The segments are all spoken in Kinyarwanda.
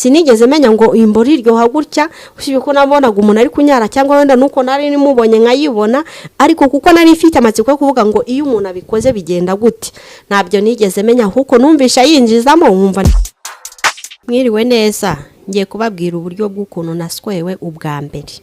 sinigeze menya ngo imboro iryoha gutya usibye ko nabonaga umuntu ari kunyara cyangwa wenda nuko nari nimubonye nkayibona ariko kuko nari ifite amatsiko yo kuvuga ngo iyo umuntu abikoze bigenda gute ntabyo nigeze menya kuko numvisha yinjizamo nkumva mwiriwe neza ngiye kubabwira uburyo bw'ukuntu naswewe ubwa mbere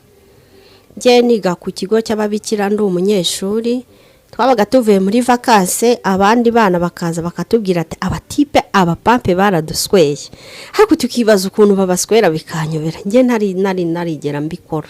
ngiye niga ku kigo cy'ababikira ndi umunyeshuri twabaga tuvuye muri vacances abandi bana bakaza bakatubwira ati abatipe abapampe baradusweye ariko tukibaza ukuntu babaswera bikanyobera ngiye narigera mbikora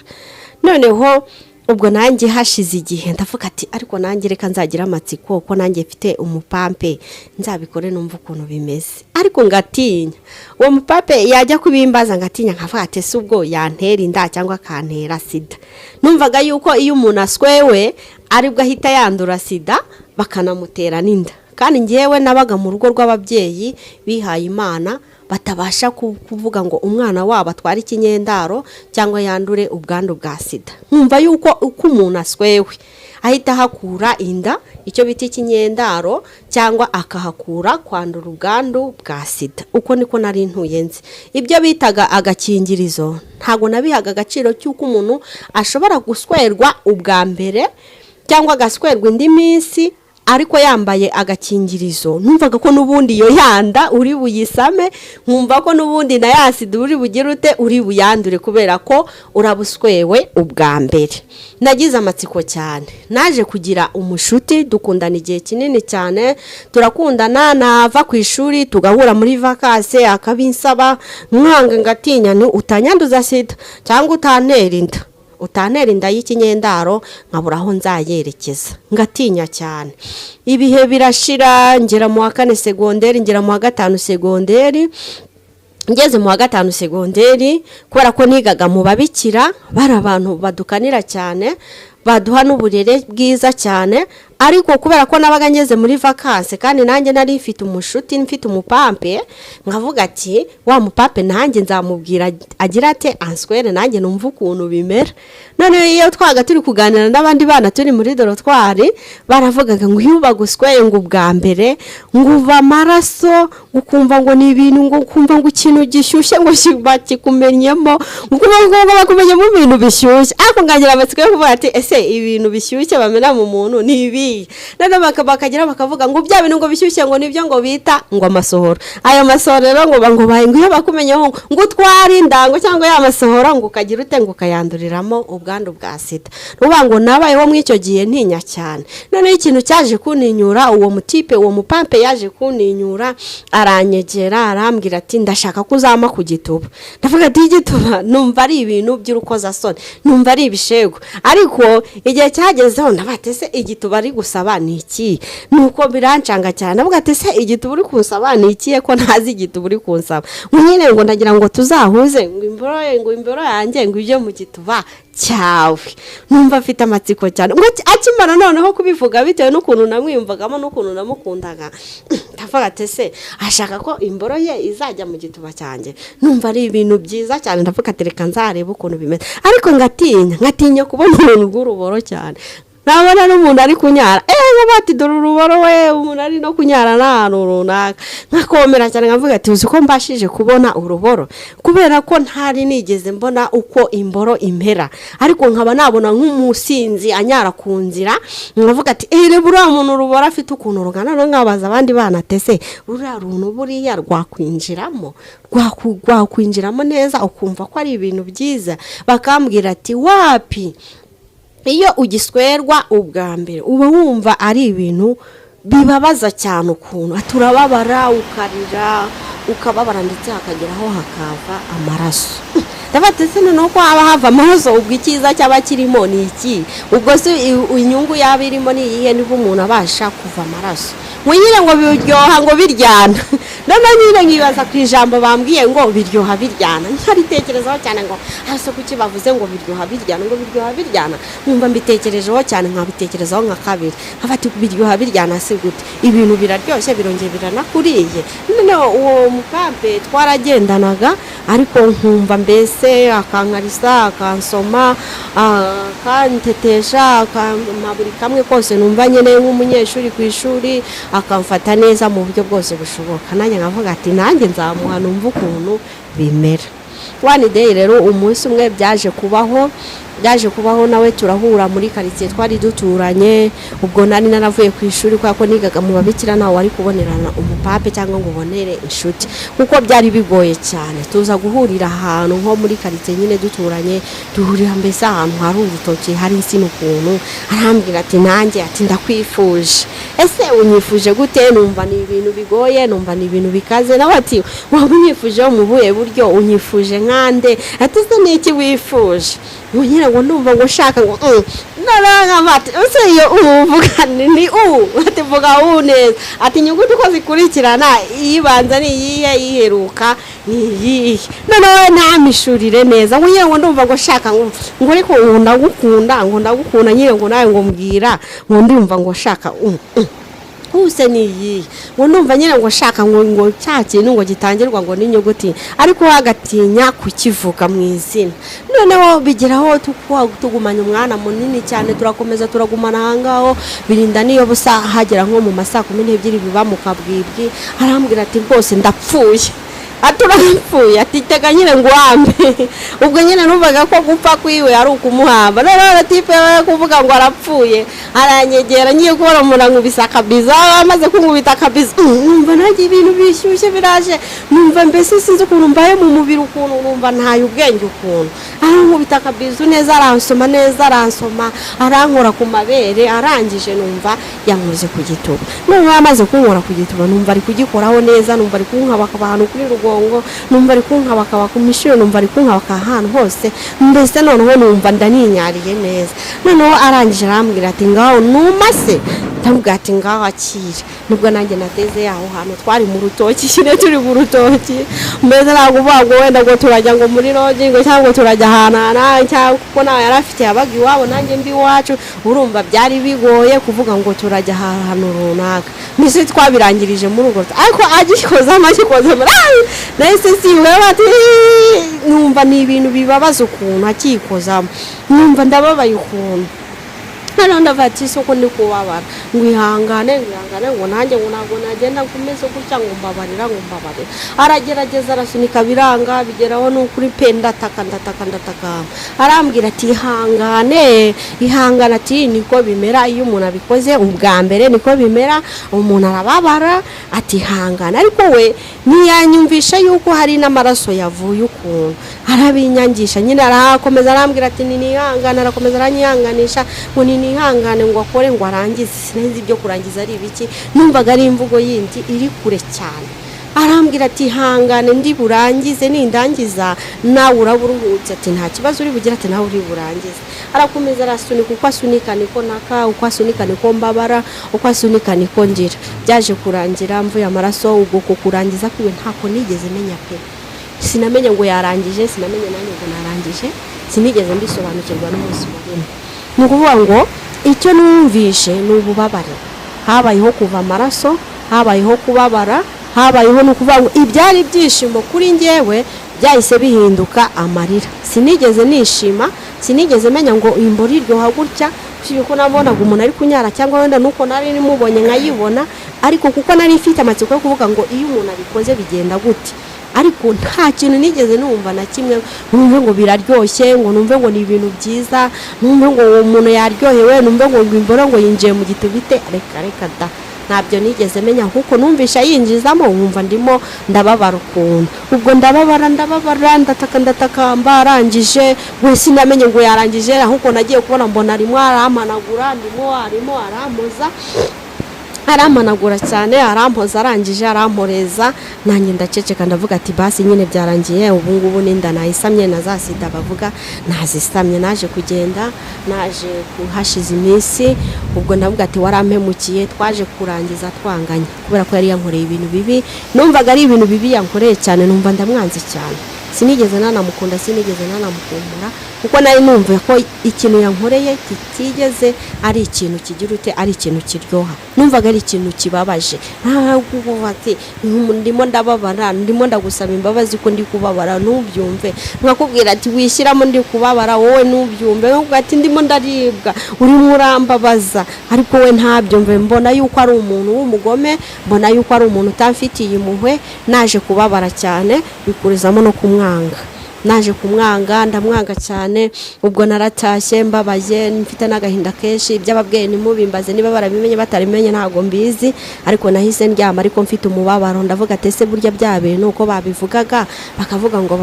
noneho ubwo nanjye hashize igihe ndavuga ati ariko nanjye reka nzagira amatsiko ko nanjye mfite umupampe nzabikore numva ukuntu bimeze ariko ngatinya uwo mupampe yajya kubimbaza ngatinya nkavuga ati se ubwo yantera inda cyangwa kantera sida numvaga yuko iyo umuntu aswewe aribwo ahita yandura sida bakanamutera n'inda kandi ngewe nabaga mu rugo rw'ababyeyi bihaye Imana batabasha kuvuga ngo umwana wabo atwara ikinyendaro cyangwa yandure ubwandu bwa sida nkumva yuko uko umuntu aswewe ahita hakura inda icyo bita ikinyendaro cyangwa akahakura kwandura ubwandu bwa sida uko niko nari ntuye nzi ibyo bitaga agakingirizo ntago nabihaga agaciro cy'uko umuntu ashobora guswerwa ubwa mbere cyangwa agaswerwa indi minsi ariko yambaye agakingirizo numvaga ko nubundi yo yanda uri buyisame nkumva ko nubundi na yasida uri bugira ute uri buyandure kubera ko urabuswewe ubwa mbere nagize amatsiko cyane naje kugira umushuti dukundana igihe kinini cyane turakundana nava ku ishuri tugahura muri vacances akabinsaba mwanga ngatinya ni utanyanduza sida cyangwa utantera inda y'ikinyendaro nkabura aho nzayerekeza ngatinya cyane ibihe birashira ngera mu wa 4 segonderi ngera mu wa 5 segonderi ngeze mu wa 5 segonderi kubera ko nigaga mu babikira bari abantu badukanira cyane baduha n'uburere bwiza cyane ariko kubera ko nabaga ngeze muri vacances kandi nanjye nari mfite umushuti mfite umupampe nkavuga ati wa mupampe nanjye nzamubwira agira ate answere nanjye numva ukuntu bimera none iyo twaga turi kuganira n'abandi bana turi muri dorotwari baravugaga ngo iyo bagusweye ngo ubwa mbere ngo uva amaraso ukumva ngo ni ibintu ngo ukumva ngo ikintu gishyushye ngo bakikumenyemo ngo bakumenyemo ibintu bishyushye ariko ngagira amatsiko yo kuvuga ati ese ibintu bishyushye bamena mu muntu ni ibi none bakagira bakavuga ngo bya bintu ngo bishyushye ngo nibyo ngo bita ngo amasohoro ayo masohoro rero ngo baye ngo iyo bakumenyeho ngo utwara indango cyangwa ya masohoro ngo ukagira ute ngo ukayanduriramo ubwandu bwa sida ruba ngo nabayeho mu icyo gihe ntinya cyane none ikintu cyaje kuninyura uwo mutipe uwo mupampe yaje kuninyura aranyegera arambwira ati ndashaka kuzama ku gituba ndavuga ati igituba numva ari ibintu by'urukozasoni numva ari ibishego ariko igihe cyagezeho ndabatese igituba ari gusaba ni iki nuko birancanga cyane navuga ati se igituba uri kunsaba ni iki ko ntazi igituba uri kunsaba nyine ngo ndagira ngo tuzahuze ngo imboro yanjye ngo ije mu gituba cyawe numva afite amatsiko cyane ngo akimara noneho kubivuga bitewe n'ukuntu namwiyumvagamo n'ukuntu namukundaga ndavuga ati se ashaka ko imboro ye izajya mu gituba cyanjye numva ari ibintu byiza cyane ndavuga ati reka nzarebe ukuntu bimeze ariko ngatinya kubona umuntu rw'uruboro cyane nabona n'umuntu ari kunyara bati dore uruboro we umuntu ari no kunyara n'ahantu runaka nkakomera cyane nkavuga ati uzi ko mbashije kubona uruboro kubera ko ntari nigeze mbona uko imboro impera ariko nkaba nabona nk'umusinzi anyara ku nzira nkavuga ati buriya muntu uruboro afite ukuntu rugana no nkabaza abandi bana tese ruriya runtu buriya rwakwinjiramo neza ukumva ko ari ibintu byiza bakambwira ati wapi iyo ugiswerwa ubwa mbere uba wumva ari ibintu bibabaza cyane ukuntu turababara ukarira ukababara ndetse hakageraho hakava amaraso ndabatse noneho ko haba hava amaraso ubwo icyiza cyaba kirimo ni iki ubwo se inyungu yaba irimo ni iyihe niba umuntu abasha kuva amaraso nyine ngo biryoha ngo biryana none nyine nkibaza ku ijambo bambwiye ngo biryoha biryana ntaritekerezaho cyane ngo hase kuki bavuze ngo biryoha biryana numva mbitekerejeho cyane nkabitekerezaho nka kabiri nkafata biryoha biryana se gute ibintu biraryoshye birongeye biranakuriye none uwo mupampe twaragendanaga ariko nkumva mbese akankarisa akansoma akantetesha buri kamwe kose numva nyine nk'umunyeshuri ku ishuri akamfata neza mu buryo bwose bushoboka. Nanjye nkavuga ati nanjye nzamuha numva ukuntu bimera. One day rero umunsi umwe byaje kubaho nawe turahura muri karitsiye twari duturanye. Ubwo nari naravuye ku ishuri kubera ko nigaga mu babikira nawe wari kubonerana umupape cyangwa ngo ubonere inshuti kuko byari bigoye cyane. Tuza guhurira ahantu nko muri karitsiye nyine duturanye, duhurira mbese ahantu hari urutoki hari insina ukuntu. Arambwira ati nanjye ati ndakwifuje. Ese unyifuje gute? Numva ni ibintu bigoye, numva ni ibintu bikaze. Nawe ati waba unyifuje mu buhe buryo? Unyifuje nkande? Ati se niki wifuje? Nyine ngo ndumva ngo shaka ngo narangabate use iyo uvuga ni ati vuga neza ati nyuguti ko zikurikirana iyibanza ni iyihe iheruka ni iyihe noneho namishurire neza nyine ngo ndumva ngo shaka ngo ariko ndagukunda nyine ngo nawe ngo mbwira ngo ndumva ngo shaka huse niyi ngo ndumva nyine ngo shaka ngo cya kintu ngo gitangirwa ngo n'inyuguti ariko wagatinya kukivuga mu izina. Noneho bigeraho tugumanya umwana munini cyane, turakomeza turagumana ahangaho birinda niyo busa hagera nko mu masaa 12 biba mu kabwibwi. Arambwira ati rwose ndapfuye. Aturapfuye ati tega nyine ngo ambe. Ubwo nyine numvaga ko gupfa kwiwe ari ukumuhamba. Rero tipe kuvuga ngo arapfuye aranyegera ngiye kubona umuntu bisakabiza amaze kunkubita kabiza. Numva nagiye ibintu bishyushye biraje, numva mbese sinzi ukuntu mbaye mu mubiri ukuntu, numva ntaye ubwenge ukuntu. Arankubita kabiza neza, aransoma neza, aransoma, arankora ku mabere, arangije numva yankoze ku gituba. None amaze kunkora ku gituba numva ari kugikoraho neza, numva ari kunkabaka abantu kuri numva ari kunkabaka ku mishiro, numva ari kunkabaka ahantu hose mbese noneho numva ndaninyariye neza. Noneho arangije arambwira ati ngaho numase ndamubwira ati ngaho akire. Nubwo nanjye nateze yaho hantu twari mu rutoki shine turi mu rutoki mbese nakuvuga ngo wenda ngo turajya ngo muri rogi ngo cyangwa turajya ahantu cyangwa kuko nawe yarafite yabaga iwabo nanjye mbi wacu. Urumva byari bigoye kuvuga ngo turajya ahantu runaka, mbese twabirangirije muri urwo ariko agikoza nahise siwe bati numva ni ibintu bibabaza ukuntu akikozamo, numva ndababaye ukuntu. Hano ndavati soko ndi kubabara ngo ihangane ngo nanjye ngo ntabwo nagenda kumeze gutya ngo mbabarira. Aragerageza arasunika biranga bigeraho n'ukuri penda ndataka. Arambwira ati ihangane ati niko bimera iyo umuntu abikoze ubwa mbere, niko bimera umuntu arababara ati ihangane. Ariko we ntiyanyumvisha yuko hari n'amaraso yavuye ukuntu, arabinyangisha nyine arakomeza arambwira ati nihangane, arakomeza aranyihanganisha ngo nihangane ngo akore ngo arangize. Sinzi ibyo kurangiza ari ibiki, numvaga ari imvugo yindi iri kure cyane. Arambwira ati hangane ndi burangize, nindangiza nawe uraburuhutse ati nta kibazo uri bugira ati nawe uri burangize. Arakomeza arasunika uko asunika niko naka, uko asunika niko mbabara, uko asunika niko ngira. Byaje kurangira mvuye amaraso. Ubwo kurangiza kwiwe ntako nigeze menya pe, sinamenye ngo yarangije, sinamenye nanjye ngo narangije, sinigeze mbisobanukirwa n'umunsi munini. Nukuvuga ngo icyo numvishe n'ububabare, habayeho kuva amaraso, habayeho kubabara, habayeho nukuvuga ngo ibyari byishimo kuri njyewe byahise bihinduka amarira. Sinigeze nishima, sinigeze menya ngo imbori iryoha gutya. Kuko nabonaga umuntu ari kunyara cyangwa wenda nuko nari nimubonye nkayibona, ariko kuko nari mfite amatsiko yo kuvuga ngo iyo umuntu abikoze bigenda gute. Ariko nta kintu nigeze numva na kimwe numve ngo biraryoshye, ngo numve ngo ni ibintu byiza, numve ngo uwo muntu yaryohewe, numve ngo imboro ngo yinjiye mu gitubite. Reka da, ntabyo nigeze menya kuko numvisha yinjizamo nkumva ndimo ndababara ukuntu. Ubwo ndababara ndataka arangije we sinamenye ngo yarangije, ahubwo nagiye kubona mbona arimo aramanagura, arimo aramoza, aramanagura cyane, arampoza, arangije aramporeza. Nanjye ndaceceka ndavuga ati basi nyine byarangiye, ubu ngubu ninda nayisamye nazasida bavuga nazisamye. Naje kugenda, naje kuhashiza iminsi. Ubwo ndavuga ati warampemukiye, twaje kurangiza twanganye kubera ko yari yankoreye ibintu bibi. Numvaga ari ibintu bibi yankoreye cyane, numva ndamwanze cyane. sinigeze nanamukunda, sinigeze nanamukumbura, kuko nari numva ko ikintu yankoreye kitigeze ari ikintu kigira ute, ari ikintu kiryoha, numvaga ari ikintu kibabaje. Ntabwo ati ndimo ndababara, ndimo ndagusaba imbabazi ko ndi kubabara, nubyumve. Nkakubwira ati wishyiramo ndi kubabara, wowe nubyumve. Nkakubwira ati ndimo ndaribwa, uri murambabaza, ariko we ntabyumve. Mbona yuko ari umuntu w'umugome, mbona yuko ari umuntu utamfitiye impuhwe. Naje kubabara cyane, bikurizamo no kumwanga. Naje kumwanga, ndamwanga cyane. Ubwo naratashye mbabaye, mfite n'agahinda kenshi. Iby'ababyeyi nimubimbaze, niba barabimenye batarimenye ntago mbizi, ariko nahise ndyama ariko mfite umubabaro. Ndavuga ati ese burya bya bintu uko babivugaga, bakavuga ngo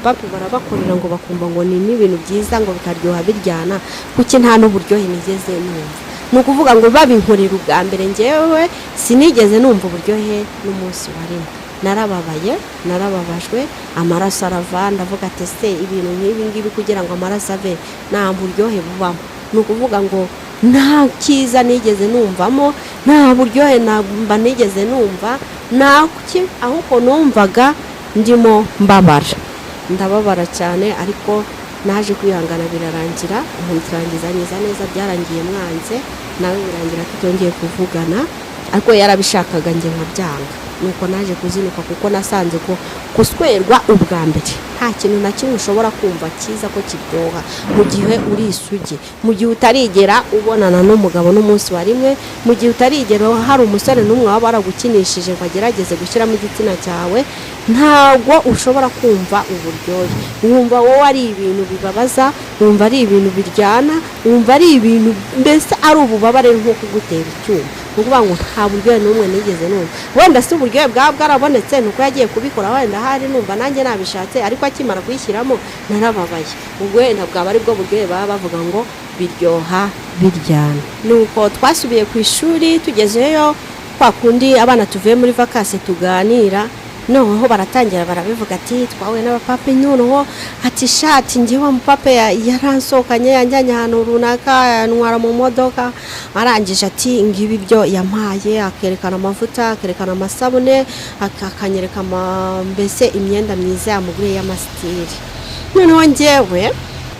papa barabakorera ngo bakumva ngo ni ibintu byiza ngo bikaryoha biryana, kuki nta n'uburyohe nigeze numva. Nukuvuga ngo babinkorera ubwa mbere, njyewe sinigeze numva uburyohe n'umunsi warimo. Narababaye, narababajwe, amaraso arava. Ndavuga ati se ibintu nk'ibi ngibi kugira ngo amaraso ave nta buryohe bubamo. Nukuvuga ngo nta kiza nigeze numvamo, nta buryohe namba nigeze numva, naki ahubwo numvaga ndimo mbabara. Ndababara cyane, ariko naje kwihangana birarangira. Umurangiza neza byarangiye mwanze, nawe birangira tutongeye kuvugana, ariko yarabishakaga nge nkabyanga. Nuko naje kuzinuka, kuko nasanze ko kuswerwa ubwa mbere nta kintu na kimwe ushobora kumva cyiza ko kiryoha mu gihe uri isugi, mu gihe utarigera ubonana n'umugabo n'umunsi wa rimwe, mu gihe utarigera hari umusore n'umwe waba waragukinishije ngo agerageze gushyiramo igitsina cyawe, ntabwo ushobora kumva uburyohe. Wumva wowe ari ibintu bibabaza, wumva ari ibintu biryana, wumva ari ibintu mbese ari ububabare nko kugutera icyuma. Kuvuga ngo nta buryohe n'umwe nigeze numva. Wenda si uburyohe bwarabonetse nuko yagiye kubikora, wenda hari numva nanjye nabishatse, ariko akimara kuyishyiramo narababaye. Ubwo wenda bwaba ari bwo buryohe baba bavuga ngo biryoha biryana. Nuko twasubiye ku ishuri, tugezeyo kwa kundi abana tuvuye muri vacances tuganira, noneho baratangira barabivuga ati twawe n'abapape, noneho ati shati ngiye wa mupape yaransokanye yanjyanye ahantu runaka, ntwara mu modoka, arangije ati ngibi byo yampaye, akerekana amavuta, akerekana amasabune, akanyereka mbese imyenda myiza yamuguriye y'amasitiri. Noneho njyewe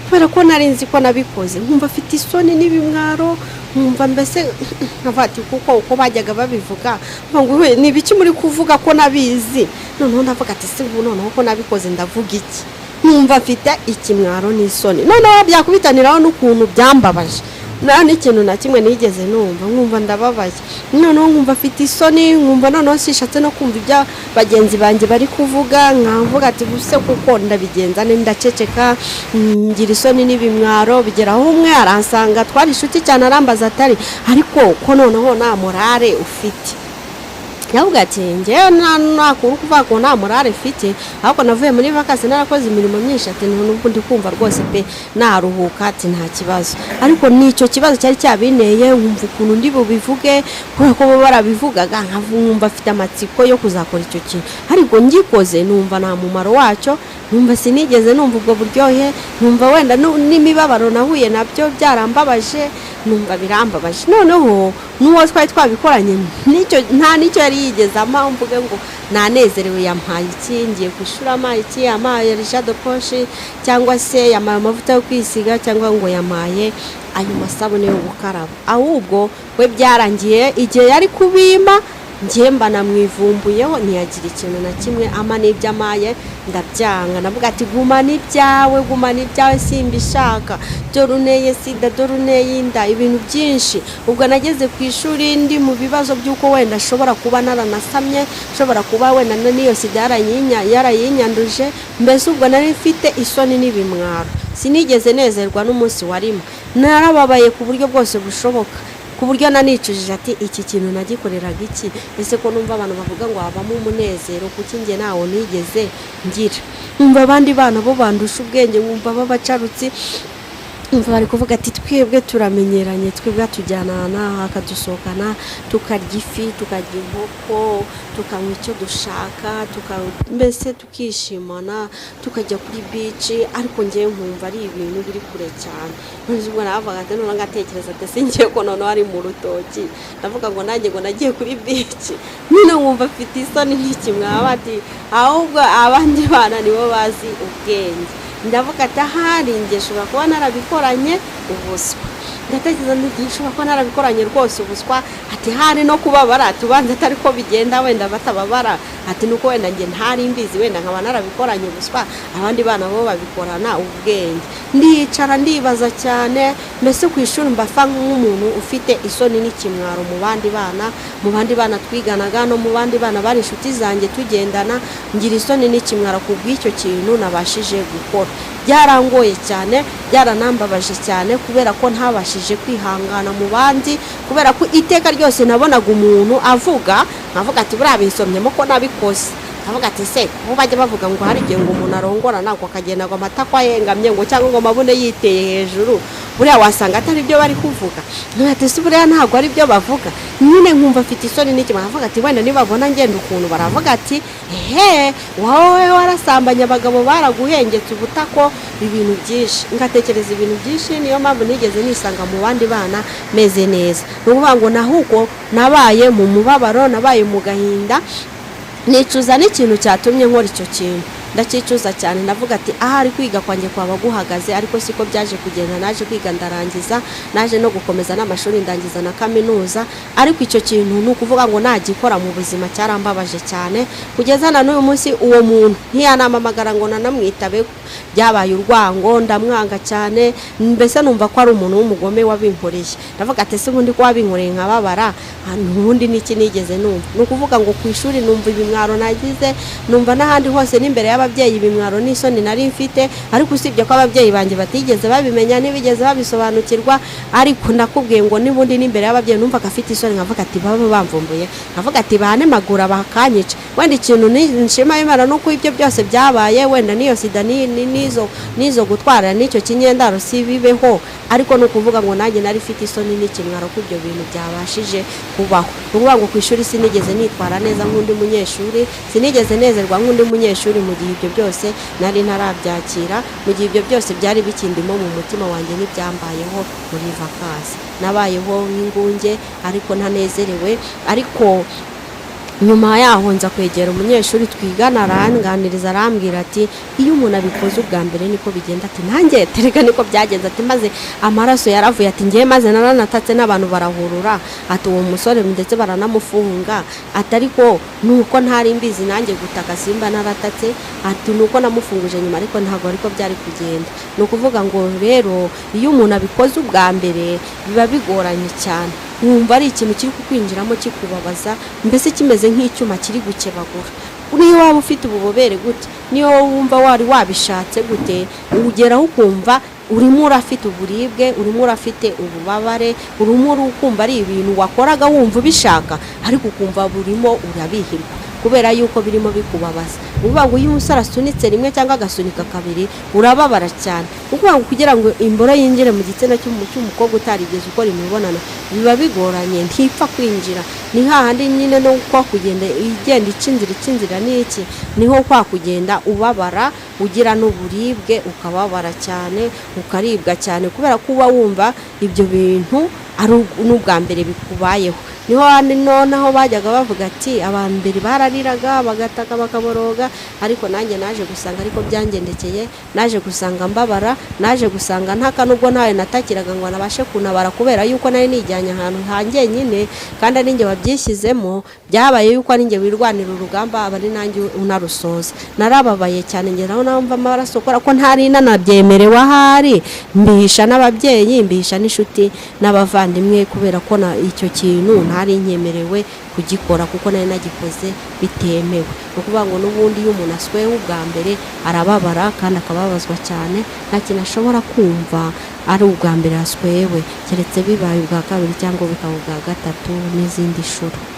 kubera ko nari nzi ko nabikoze, nkumva afite isoni n'ibimwaro, nkumva mbese nkafati kuko uko bajyaga babivuga ngo we ni biki muri kuvuga ko nabizi. Noneho ndavuga ati se ubu noneho ko nabikoze ndavuga iki? Nkumva afite ikimwaro n'isoni, noneho byakubitaniraho n'ukuntu byambabaje. Nta n'ikintu na kimwe nigeze numva, nkumva ndababaye. Noneho nkumva afite isoni, nkumva noneho sishatse no kumva ibya bagenzi banjye bari kuvuga, nkavuga ati buse kuko ndabigenza ne ndaceceka, ngira isoni n'ibimwaro. Bigeraho umwe aransanga, twari inshuti cyane, arambaza atari ariko ko noneho nta morale ufite. Yavuga ati ngewe nakuru kuvuga ko nta morale mfite, ahubwo navuye muri vacances narakoze imirimo myinshi, ati n'ubu ndi kumva rwose pe naruhuka, ati nta kibazo. Ariko nicyo kibazo cyari cyabineye, nkumva ukuntu ndi bubivuge, kubera ko bo barabivugaga, nkumva afite amatsiko yo kuzakora icyo kintu, ariko ngikoze numva nta mumaro wacyo. Numva sinigeze numva ubwo buryohe, numva wenda n'imibabaro nahuye nabyo byarambabaje, numva birambabaje. Noneho n'uwo twari twabikoranye nta nicyo yari yigeze amamvuge ngo nanezerewe, yampaye iki, ngiye kwishura amaye iki, amaye Richard de Poche, cyangwa se yamaye amavuta yo kwisiga, cyangwa ngo yamaye ayo masabune yo gukaraba. Ahubwo we byarangiye igihe yari kubima, ngiye mba namwivumbuyeho, ntiyagira ikintu na kimwe ama n'ibyo amaye ndabyanga. Navuga ati guma n'ibyawe simbishaka, dore uneye sida, dore uneye inda, ibintu byinshi. Ubwo nageze ku ishuri ndi mu bibazo by'uko wenda ashobora kuba naranasamye, ashobora kuba wenda n'iyo sida yarayinyanduje, mbese ubwo nari mfite isoni n'ibimwaro. Sinigeze nezerwa n'umunsi warimo, narababaye ku buryo bwose bushoboka, ku buryo nanicujije ati iki kintu nagikoreraga iki? Ese ko numva abantu bavuga ngo habamo umunezero, kuki nge nawo nigeze ngira? Numva abandi bana bo bandusha ubwenge, nkumva babacarutsi, umva bari kuvuga ati twebwe turamenyeranye, twebwe tujyanana akadusohokana tukarya ifi, tukarya inkoko, tukanywa icyo dushaka, mbese tukishimana, tukajya kuri bici, ariko ngewe nkumva ari ibintu biri kure cyane. none ubwo navuga ati none ngatekereza ati singiye ko none ari mu rutoki, ndavuga ngo nanjye ngo nagiye kuri bici, nyine nkumva mfite isoni n'ikimwaba ati ahubwo abandi bana nibo bazi ubwenge. ndavuga ati ahari njye nshobora kuba narabikoranye ubuswa, ndatekereza nshobora kuba narabikoranye rwose ubuswa, ati hari no kubabara tubanze atari ko bigenda wenda batababara, ati nuko wenda njye ntari mbizi, wenda nkaba narabikoranye ubuswa, abandi bana bo babikorana ubwenge. ndicara ndibaza cyane, mbese ku ishuri mbafa nk'umuntu ufite isoni n'ikimwaro mu bandi bana twiganaga no mu bandi bana bari inshuti zanjye tugendana, ngira isoni n'ikimwaro ku bw'icyo kintu nabashije gukora. byarangoye cyane, byaranambabaje cyane, kubera ko ntabashije kwihangana mu bandi, kubera ko iteka ryose nabonaga umuntu avuga, nkavuga ati buriya bisomyemo ko nabikoze. nkavuga ati se kuba bajya bavuga ngo hari igihe ngo umuntu arongora ntabwo akagenda ngo amatakwa yengamye ngo cyangwa ngo amabune yiteye hejuru, buriya wasanga atari byo bari kuvuga. ati se buriya ntabwo ari byo bavuga. nyine nkumva mfite isoni n'ikimwaro, nkavuga ati wenda nibabona ngenda ukuntu baravuga ati ehe wowe warasambanye abagabo baraguhengetse ubutako, ibintu byinshi, ngatekereza ibintu byinshi. niyo mpamvu nigeze nisanga mu bandi bana meze neza. ni ukuvuga ngo nahuko nabaye mu mubabaro, nabaye mu gahinda, nicuza n'ikintu cyatumye nkora icyo kintu, ndakicuza cyane. ndavuga ati ahari kwiga kwanjye kwaba guhagaze, ariko siko byaje kugenda. naje kwiga ndarangiza, naje no gukomeza n'amashuri ndangiza na kaminuza, ariko icyo kintu ni ukuvuga ngo nagikora mu buzima cyarambabaje cyane, kugeza na n'uyu munsi uwo muntu ntiyanamamagara ngo nanamwitabe. byabaye urwango, ndamwanga cyane, mbese numva ko ari umuntu w'umugome wabinkoreye. ndavuga ati se ubundi ko wabinkoreye nkababara, ubundi niki nigeze numva. ni ukuvuga ngo ku ishuri numva ibimwaro nagize, numva n'ahandi hose n'imbere y'ababyeyi ibimwaro n'isoni nari mfite, ariko usibye ko ababyeyi banjye batigeze babimenya, ntibigeze babisobanukirwa. ariko ndakubwiye ngo nibundi n'imbere y'ababyeyi numvaga afite isoni, nkavuga ati baba bamvumbuye, nkavuga ati banemagura bakanyica. wenda ikintu nshima Imana nuko ibyo byose byabaye, wenda niyo sida nizo gutwara n'icyo kinyendaro si bibeho, ariko ni ukuvuga ngo nanjye nari mfite isoni n'ikimwaro ko ibyo bintu byabashije kubaho. ni ukuvuga ngo ku ishuri sinigeze nitwara neza nk'undi munyeshuri, sinigeze nezerwa nk'undi munyeshuri mu gihe ibyo byose nari ntarabyakira, mu gihe ibyo byose byari bikindimo mu mutima wanjye n'ibyambayeho muri vakansi. nabayeho nk'ingunge ariko ntanezerewe. ariko nyuma yaho nza kwegera umunyeshuri twigana, aranganiriza arambwira ati iyo umuntu abikoze ubwa mbere niko bigenda, ati nanjye tereka niko byagenze, ati maze amaraso yaravuye, ati ngiye maze naranatatse n'abantu barahurura, ati uwo musore ndetse baranamufunga, ati ariko nuko ntari mbizi nanjye gutaka simba naratatse, ati nuko namufunguje nyuma, ariko ntabwo ariko byari kugenda. ni ukuvuga ngo rero iyo umuntu abikoze ubwa mbere biba bigoranye cyane, wumva ari ikintu kiri kukwinjiramo kikubabaza, mbese kimeze nk'icyuma kiri gukebagura. niyo waba ufite ububobere gute, niyo wumva wari wabishatse gute, ugeraho ukumva urimo urafite uburibwe, urimo urafite ububabare, urimo ukumva ari ibintu wakoraga wumva ubishaka, ariko ukumva burimo urabihirwa kubera yuko birimo bikubabaza. uvuga ngo iyo umusore asunitse rimwe cyangwa agasunika kabiri urababara cyane. uvuga ngo kugira ngo imboro yinjire mu gitsina cy'umukobwa utarigeze ukora imibonano biba bigoranye, ntipfa kwinjira. ni hahandi nyine no kwa kugenda igenda icinzira n'iki, niho kwa kugenda ubabara, ugira n'uburibwe, ukababara cyane, ukaribwa cyane, kubera ko uba wumva ibyo bintu ari n'ubwa mbere bikubayeho. niho noneho bajyaga bavuga ati abambere barariraga bagataka bakaboroga, ariko nanjye naje gusanga ariko byangendekeye, naje gusanga mbabara, naje gusanga ntaka nubwo ntawe natakiraga ngo nabashe kunabara, kubera yuko nari nijyanye ahantu hanjye nyine, kandi ari njye wabyishyizemo. byabaye yuko ari njye wirwanira urugamba, aba ari nanjye unarusoza. narababaye cyane, ngeraho namva amaraso, kubera ko ntari nanabyemerewe ahari, mbihisha n'ababyeyi, mbihisha n'inshuti n'abavandimwe, kubera ko icyo kintu ntari nyemerewe kugikora, kuko nari nagikoze bitemewe. ni ukuvuga ngo n'ubundi iyo umuntu aswewe ubwa mbere arababara kandi akababazwa cyane, nta kintu ashobora kumva ari ubwa mbere aswewe, keretse bibaye ubwa kabiri cyangwa bikaba ubwa gatatu n'izindi nshuro.